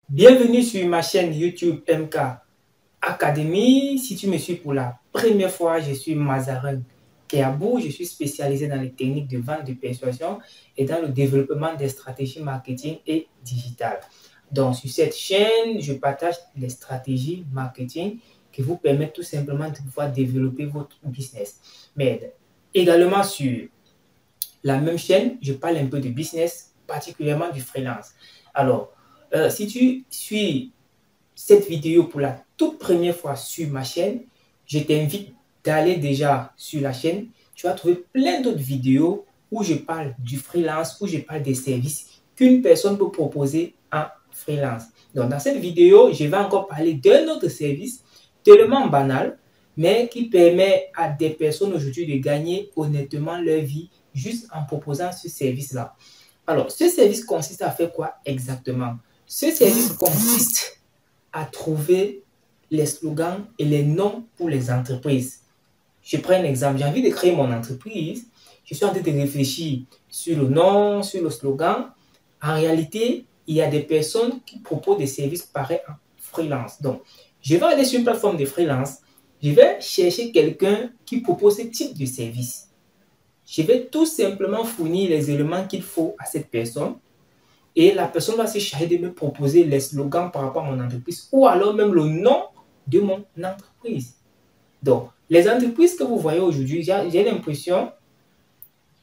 Bienvenue sur ma chaîne YouTube MK Academy. Si tu me suis pour la première fois, je suis Mazarin Keabou. Je suis spécialisé dans les techniques de vente de persuasion et dans le développement des stratégies marketing et digitales. Donc, sur cette chaîne, je partage les stratégies marketing qui vous permettent tout simplement de pouvoir développer votre business. Mais également sur la même chaîne, je parle un peu de business, particulièrement du freelance. Alors, si tu suis cette vidéo pour la toute première fois sur ma chaîne, je t'invite d'aller déjà sur la chaîne. Tu vas trouver plein d'autres vidéos où je parle du freelance, où je parle des services qu'une personne peut proposer en freelance. Donc, dans cette vidéo, je vais encore parler d'un autre service tellement banal, mais qui permet à des personnes aujourd'hui de gagner honnêtement leur vie juste en proposant ce service-là. Alors, ce service consiste à faire quoi exactement? Ce service consiste à trouver les slogans et les noms pour les entreprises. Je prends un exemple. J'ai envie de créer mon entreprise. Je suis en train de réfléchir sur le nom, sur le slogan. En réalité, il y a des personnes qui proposent des services pareils en freelance. Donc, je vais aller sur une plateforme de freelance. Je vais chercher quelqu'un qui propose ce type de service. Je vais tout simplement fournir les éléments qu'il faut à cette personne. Et la personne va se charger de me proposer les slogans par rapport à mon entreprise ou alors même le nom de mon entreprise. Donc, les entreprises que vous voyez aujourd'hui, j'ai l'impression,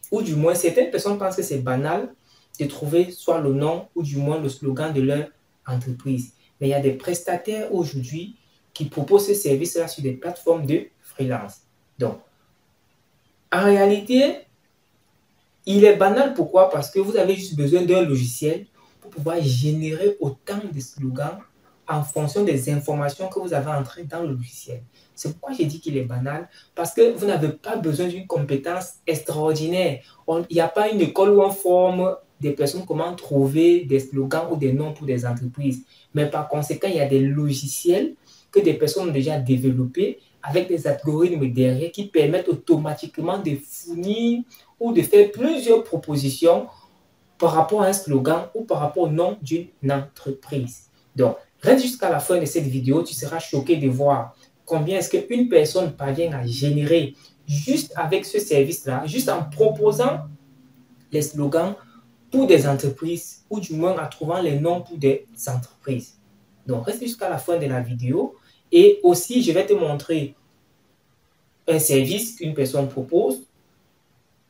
ou du moins certaines personnes pensent que c'est banal de trouver soit le nom ou du moins le slogan de leur entreprise. Mais il y a des prestataires aujourd'hui qui proposent ce service-là sur des plateformes de freelance. Donc, en réalité, il est banal. Pourquoi? Parce que vous avez juste besoin d'un logiciel pour pouvoir générer autant de slogans en fonction des informations que vous avez entrées dans le logiciel. C'est pourquoi j'ai dit qu'il est banal, parce que vous n'avez pas besoin d'une compétence extraordinaire. Il n'y a pas une école où on forme des personnes comment trouver des slogans ou des noms pour des entreprises. Mais par conséquent, il y a des logiciels que des personnes ont déjà développés avec des algorithmes derrière qui permettent automatiquement de fournir ou de faire plusieurs propositions par rapport à un slogan ou par rapport au nom d'une entreprise. Donc, reste jusqu'à la fin de cette vidéo, tu seras choqué de voir combien est-ce qu'une personne parvient à générer juste avec ce service-là, juste en proposant les slogans pour des entreprises ou du moins en trouvant les noms pour des entreprises. Donc, reste jusqu'à la fin de la vidéo et aussi, je vais te montrer un service qu'une personne propose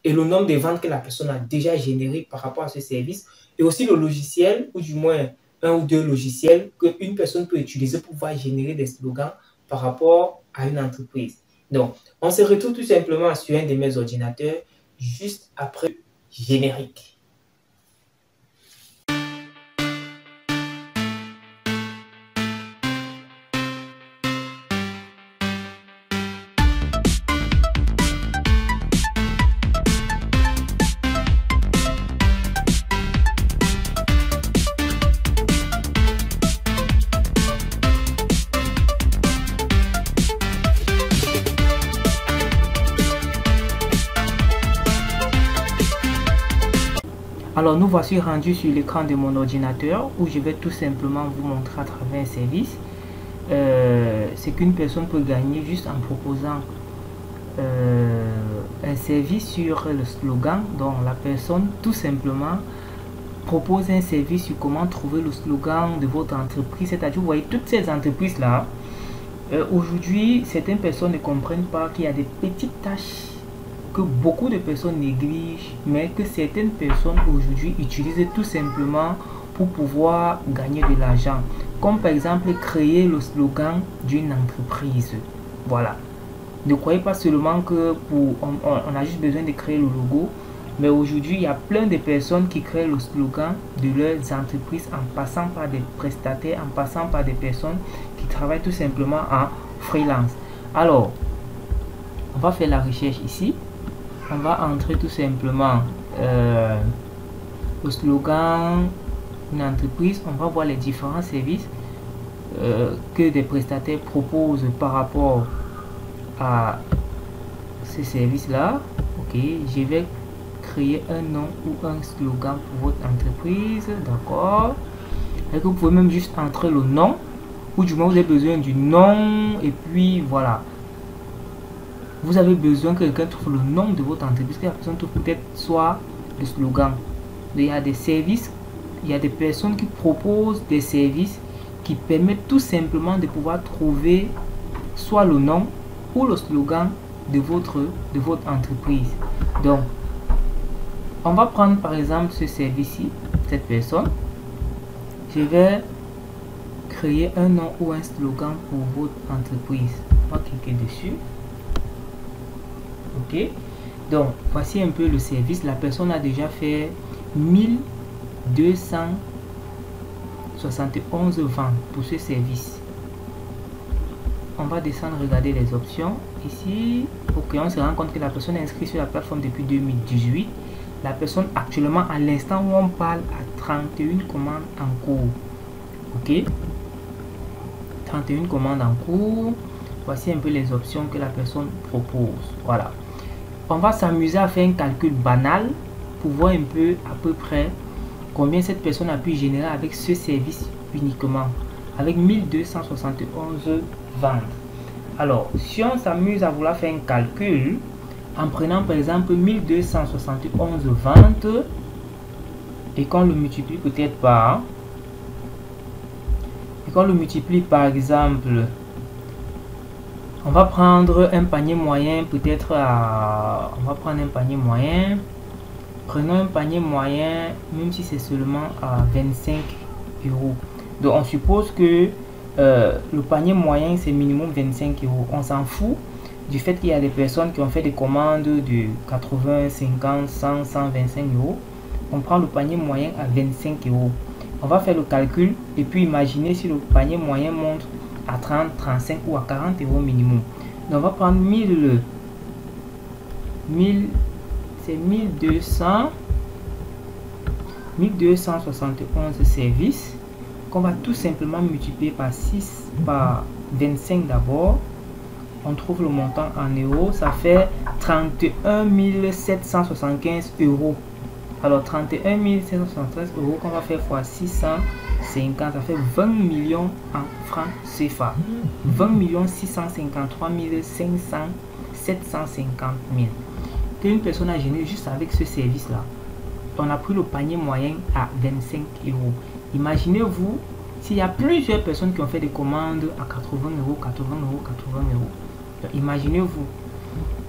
et le nombre de ventes que la personne a déjà généré par rapport à ce service et aussi le logiciel ou du moins un ou deux logiciels qu'une personne peut utiliser pour pouvoir générer des slogans par rapport à une entreprise. Donc, on se retrouve tout simplement sur un de mes ordinateurs juste après le générique. Alors, nous voici rendus sur l'écran de mon ordinateur où je vais tout simplement vous montrer à travers un service ce qu'une personne peut gagner juste en proposant un service sur le slogan. Donc, la personne tout simplement propose un service sur comment trouver le slogan de votre entreprise. C'est-à-dire, vous voyez, toutes ces entreprises-là, aujourd'hui, certaines personnes ne comprennent pas qu'il y a des petites tâches que beaucoup de personnes négligent, mais que certaines personnes aujourd'hui utilisent tout simplement pour pouvoir gagner de l'argent. Comme par exemple créer le slogan d'une entreprise. Voilà. Ne croyez pas seulement que on a juste besoin de créer le logo, mais aujourd'hui il y a plein de personnes qui créent le slogan de leurs entreprises en passant par des prestataires, en passant par des personnes qui travaillent tout simplement en freelance. Alors, on va faire la recherche ici. On va entrer tout simplement le slogan d'une entreprise. On va voir les différents services que des prestataires proposent par rapport à ces services là. Ok, je vais créer un nom ou un slogan pour votre entreprise. D'accord. Et que vous pouvez même juste entrer le nom, ou du moins vous avez besoin du nom, et puis voilà. Vous avez besoin que quelqu'un trouve le nom de votre entreprise, que la personne trouve peut-être soit le slogan. Il y a des services, il y a des personnes qui proposent des services qui permettent tout simplement de pouvoir trouver soit le nom ou le slogan de votre entreprise. Donc, on va prendre par exemple ce service-ci, cette personne. Je vais créer un nom ou un slogan pour votre entreprise. On va cliquer dessus. Ok. Donc, voici un peu le service. La personne a déjà fait 1271 ventes pour ce service. On va descendre, regarder les options. Ici, ok, on se rend compte que la personne est inscrite sur la plateforme depuis 2018. La personne actuellement, à l'instant où on parle, a 31 commandes en cours. Ok. 31 commandes en cours. Voici un peu les options que la personne propose. Voilà. On va s'amuser à faire un calcul banal pour voir un peu à peu près combien cette personne a pu générer avec ce service uniquement, avec 1271 ventes. Alors, si on s'amuse à vouloir faire un calcul en prenant par exemple 1271 ventes et qu'on le multiplie peut-être par par exemple, on va prendre un panier moyen, peut-être à... On va prendre un panier moyen. Prenons un panier moyen, même si c'est seulement à 25 euros. Donc, on suppose que le panier moyen, c'est minimum 25 euros. On s'en fout du fait qu'il y a des personnes qui ont fait des commandes de 80, 50, 100, 125 euros. On prend le panier moyen à 25 euros. On va faire le calcul et puis imaginer si le panier moyen monte à 30, 35 ou à 40 euros minimum. Donc on va prendre 1000, c'est 1271 services qu'on va tout simplement multiplier par 6, par 25 d'abord. On trouve le montant en euros, ça fait 31 775 euros. Alors 31 773 euros qu'on va faire fois 650, ça fait 20 millions en francs CFA. 20 653 500 750 000 qu'une personne a généré juste avec ce service là. On a pris le panier moyen à 25 euros. Imaginez-vous s'il y a plusieurs personnes qui ont fait des commandes à 80 euros, 80 euros, 80 euros. Imaginez-vous.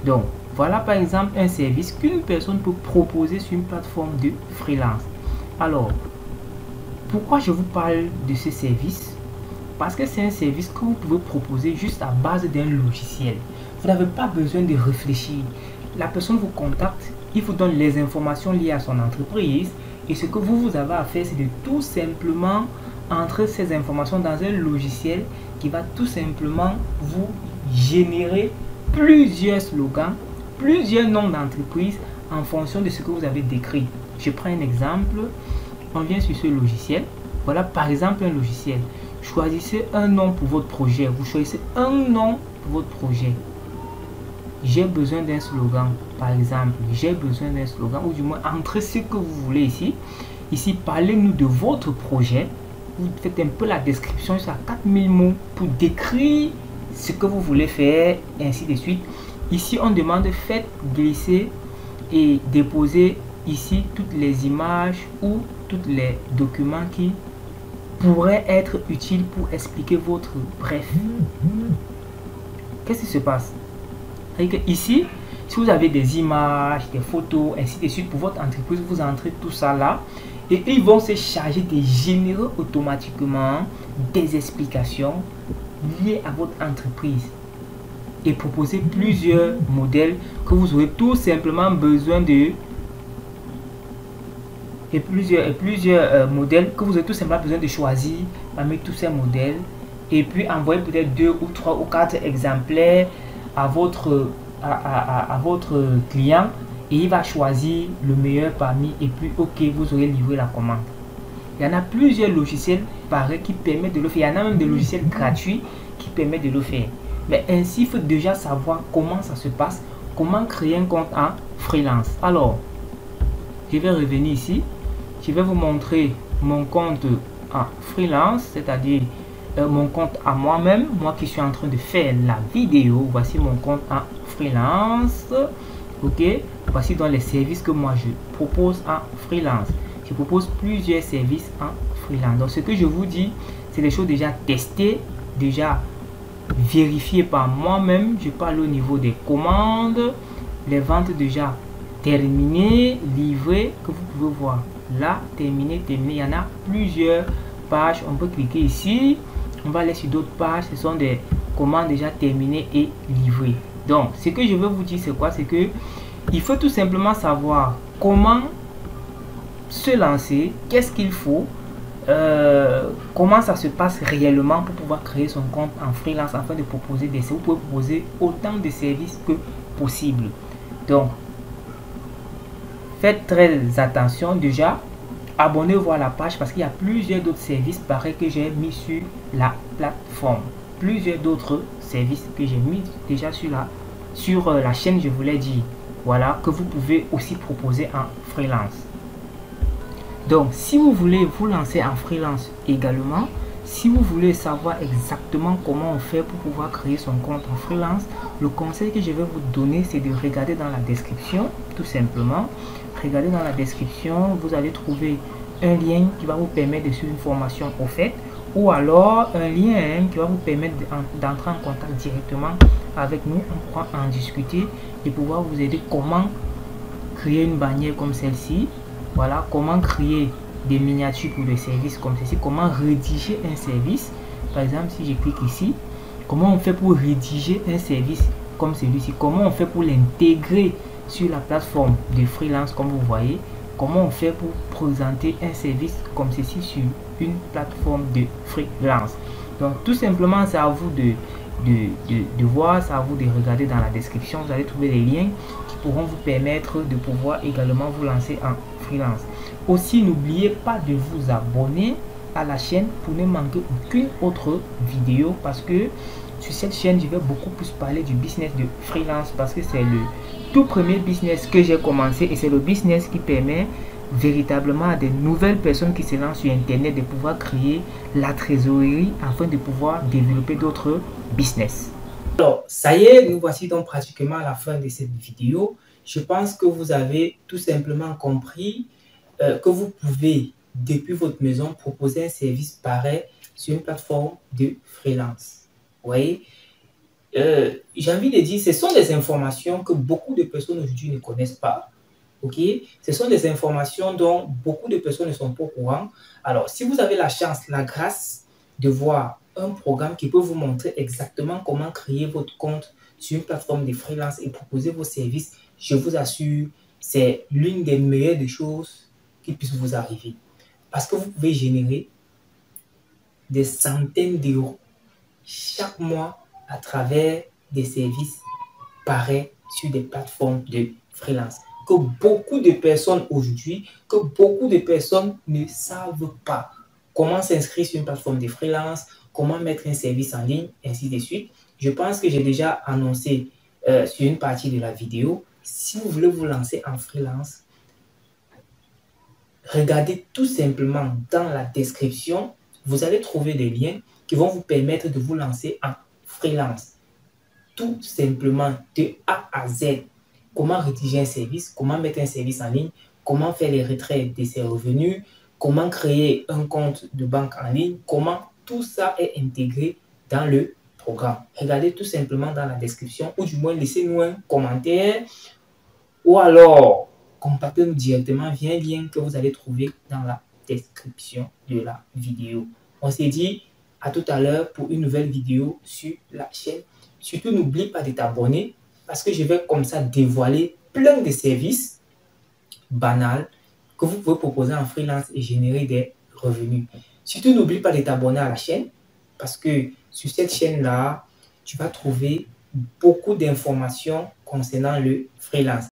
Donc voilà par exemple un service qu'une personne peut proposer sur une plateforme de freelance. Alors, pourquoi je vous parle de ce service? Parce que c'est un service que vous pouvez proposer juste à base d'un logiciel. Vous n'avez pas besoin de réfléchir. La personne vous contacte, il vous donne les informations liées à son entreprise et ce que vous avez à faire, c'est de tout simplement entrer ces informations dans un logiciel qui va tout simplement vous générer plusieurs slogans, plusieurs noms d'entreprise en fonction de ce que vous avez décrit. Je prends un exemple. On vient sur ce logiciel. Voilà par exemple un logiciel. Choisissez un nom pour votre projet. Vous choisissez un nom pour votre projet. J'ai besoin d'un slogan. Par exemple, j'ai besoin d'un slogan, ou du moins entrez ce que vous voulez ici. Ici, parlez-nous de votre projet. Vous faites un peu la description sur 4000 mots pour décrire ce que vous voulez faire, ainsi de suite. Ici, on demande faites glisser et déposer ici toutes les images ou tous les documents qui pourraient être utiles pour expliquer votre bref. Qu'est-ce qui se passe? Ici, si vous avez des images, des photos, ainsi de suite pour votre entreprise, vous entrez tout ça là et ils vont se charger de générer automatiquement des explications liées à votre entreprise et proposer plusieurs modèles que vous aurez tout simplement besoin de plusieurs modèles que vous avez tout simplement besoin de choisir parmi tous ces modèles et puis envoyer peut-être 2 ou 3 ou 4 exemplaires à votre client et il va choisir le meilleur parmi et puis ok, vous aurez livré la commande. Il y en a plusieurs logiciels pareils qui permettent de le faire. Il y en a même des logiciels gratuits qui permettent de le faire. Mais ainsi, il faut déjà savoir comment ça se passe, comment créer un compte en freelance. Alors, je vais revenir ici. Je vais vous montrer mon compte en freelance, c'est-à-dire mon compte à moi-même, moi qui suis en train de faire la vidéo. Voici mon compte en freelance. Ok, voici donc les services que moi je propose en freelance. Je propose plusieurs services en freelance. Donc ce que je vous dis, c'est des choses déjà testées, déjà vérifiées par moi-même. Je parle au niveau des commandes, les ventes déjà terminées, livrées, que vous pouvez voir là, terminé. Il y en a plusieurs pages. On peut cliquer ici, on va aller sur d'autres pages. Ce sont des commandes déjà terminées et livrées. Donc ce que je veux vous dire, c'est quoi? C'est que il faut tout simplement savoir comment se lancer, qu'est-ce qu'il faut, comment ça se passe réellement pour pouvoir créer son compte en freelance afin de proposer des services. Vous pouvez proposer autant de services que possible. Donc faites très attention déjà. Abonnez-vous à la page parce qu'il y a plusieurs d'autres services pareils que j'ai mis sur la plateforme. Plusieurs d'autres services que j'ai mis déjà sur la chaîne, je vous l'ai dit. Voilà, que vous pouvez aussi proposer en freelance. Donc, si vous voulez vous lancer en freelance également, si vous voulez savoir exactement comment on fait pour pouvoir créer son compte en freelance, le conseil que je vais vous donner, c'est de regarder dans la description, tout simplement. Regardez dans la description, vous allez trouver un lien qui va vous permettre de suivre une formation offerte, ou alors un lien qui va vous permettre d'entrer en contact directement avec nous. On pourra en discuter et pouvoir vous aider comment créer une bannière comme celle-ci. Voilà, comment créer des miniatures pour des services comme ceci, comment rédiger un service. Par exemple, si je clique ici, comment on fait pour rédiger un service comme celui-ci, comment on fait pour l'intégrer sur la plateforme de freelance comme vous voyez, comment on fait pour présenter un service comme ceci sur une plateforme de freelance. Donc tout simplement, c'est à vous de voir, c'est à vous de regarder dans la description. Vous allez trouver les liens qui pourront vous permettre de pouvoir également vous lancer en freelance. Aussi, n'oubliez pas de vous abonner à la chaîne pour ne manquer aucune autre vidéo, parce que sur cette chaîne, je vais beaucoup plus parler du business de freelance parce que c'est le tout premier business que j'ai commencé et c'est le business qui permet véritablement à des nouvelles personnes qui se lancent sur internet de pouvoir créer la trésorerie afin de pouvoir développer d'autres business. Alors, ça y est, nous voici donc pratiquement à la fin de cette vidéo. Je pense que vous avez tout simplement compris que vous pouvez, depuis votre maison, proposer un service pareil sur une plateforme de freelance. Vous voyez, j'ai envie de dire, ce sont des informations que beaucoup de personnes aujourd'hui ne connaissent pas. Ok, ce sont des informations dont beaucoup de personnes ne sont pas au courant. Alors, si vous avez la chance, la grâce de voir un programme qui peut vous montrer exactement comment créer votre compte sur une plateforme de freelance et proposer vos services, je vous assure, c'est l'une des meilleures des choses qui puissent vous arriver. Parce que vous pouvez générer des centaines d'euros chaque mois à travers des services pareils sur des plateformes de freelance. Que beaucoup de personnes aujourd'hui, que beaucoup de personnes ne savent pas comment s'inscrire sur une plateforme de freelance, comment mettre un service en ligne, ainsi de suite. Je pense que j'ai déjà annoncé sur une partie de la vidéo. Si vous voulez vous lancer en freelance, regardez tout simplement dans la description. Vous allez trouver des liens qui vont vous permettre de vous lancer en freelance. Tout simplement de A à Z. Comment rédiger un service, comment mettre un service en ligne, comment faire les retraits de ses revenus, comment créer un compte de banque en ligne, comment tout ça est intégré dans le programme. Regardez tout simplement dans la description ou du moins laissez-nous un commentaire ou alors contactez-nous directement via un lien que vous allez trouver dans la description de la vidéo. On s'est dit à tout à l'heure pour une nouvelle vidéo sur la chaîne. Surtout, n'oublie pas de t'abonner parce que je vais comme ça dévoiler plein de services banals que vous pouvez proposer en freelance et générer des revenus. Surtout, n'oublie pas de t'abonner à la chaîne parce que sur cette chaîne-là, tu vas trouver beaucoup d'informations concernant le freelance.